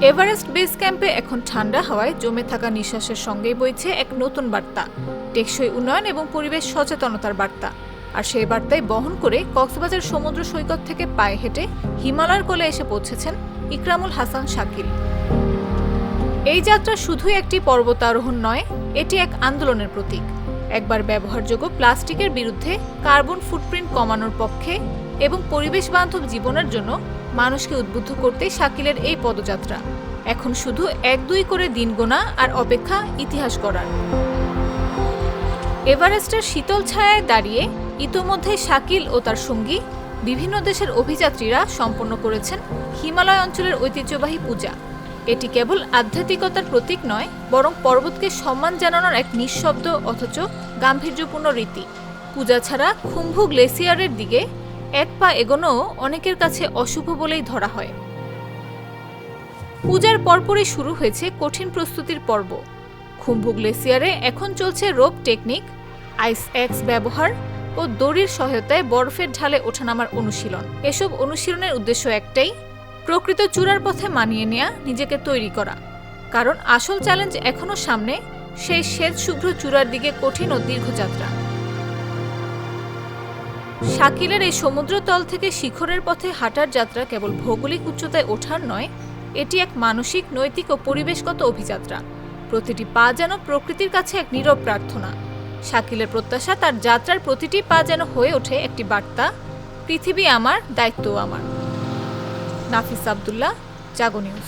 Everest base ক্যাম্পে এখন ঠান্ডা হাওয়ায় জমে থাকা নিঃশ্বাসের সঙ্গেই বইছে এক নতুন বার্তা, টেকসই উন্নয়ন এবং পরিবেশ সচেতনতার বার্তা। আর সেই বার্তায় বহন করে কক্সবাজার সমুদ্র সৈকত থেকে পায়ে হেঁটে হিমালয়ের কোলে এসে পৌঁছেছেন ইকরামুল হাসান শাকিল। এই যাত্রা শুধুই একটি পর্বতারোহণ নয়, এটি এক আন্দোলনের প্রতীক। একবার ব্যবহারযোগ্য প্লাস্টিকের বিরুদ্ধে, কার্বন ফুটপ্রিন্ট কমানোর পক্ষে এবং পরিবেশ বান্ধব জীবনের জন্য মানুষকে উদ্বুদ্ধ করতে শাকিলের এই পদযাত্রা। এখন শুধু 1-2 করে দিন গোনা আর অপেক্ষা ইতিহাস গড়ার। এভারেস্টের শীতল ছায়ায় দাঁড়িয়ে ইতোমধ্যে শাকিল ও তার সঙ্গী বিভিন্ন দেশের অভিযাত্রীরা সম্পন্ন করেছেন হিমালয় অঞ্চলের ঐতিহ্যবাহী পূজা। এটি কেবল আধ্যাত্মিকতার প্রতীক নয়, বরং পর্বতকে সম্মান জানানোর এক নিঃশব্দ অথচ গাম্ভীর্যপূর্ণ রীতি। পূজা ছাড়া খুম্ভু গ্লেসিয়ারের দিকে এক পা এগোনো অনেকের কাছে অশুভ বলেই ধরা হয়। পূজার পরপরই শুরু হয়েছে কঠিন প্রস্তুতির পর্ব। খুম্ভু গ্লেসিয়ারে এখন চলছে রোপ টেকনিক, আইস এক্স ব্যবহার ও দড়ির সহায়তায় বরফের ঢালে ওঠানামার অনুশীলন। এসব অনুশীলনের উদ্দেশ্য একটাই, প্রকৃত চূড়ার পথে মানিয়ে নেয়া, নিজেকে তৈরি করা। কারণ আসল চ্যালেঞ্জ এখনো সামনে, সেই শ্বেত শুভ্র চূড়ার দিকে কঠিন ও দীর্ঘ যাত্রা। শাকিলের এই সমুদ্রতল থেকে শিখরের পথে হাঁটার যাত্রা কেবল ভৌগোলিক উচ্চতায় ওঠার নয়, এটি এক মানসিক, নৈতিক ও পরিবেশগত অভিযাত্রা। প্রতিটি পা যেন প্রকৃতির কাছে এক নীরব প্রার্থনা। শাকিলের প্রত্যাশা, তার যাত্রার প্রতিটি পা যেন হয়ে ওঠে একটি বার্তা, পৃথিবী আমার, দায়িত্ব আমার। নাফিস আব্দুল্লাহ, জাগো নিউজ।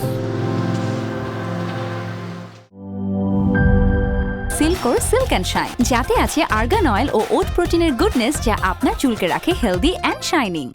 সিল্কোর সিল্ক অ্যান্ড শাইন, যাতে আছে আর্গান অয়েল ও ওট প্রোটিনের গুডনেস, যা আপনার চুলকে রাখে হেলদি অ্যান্ড শাইনিং।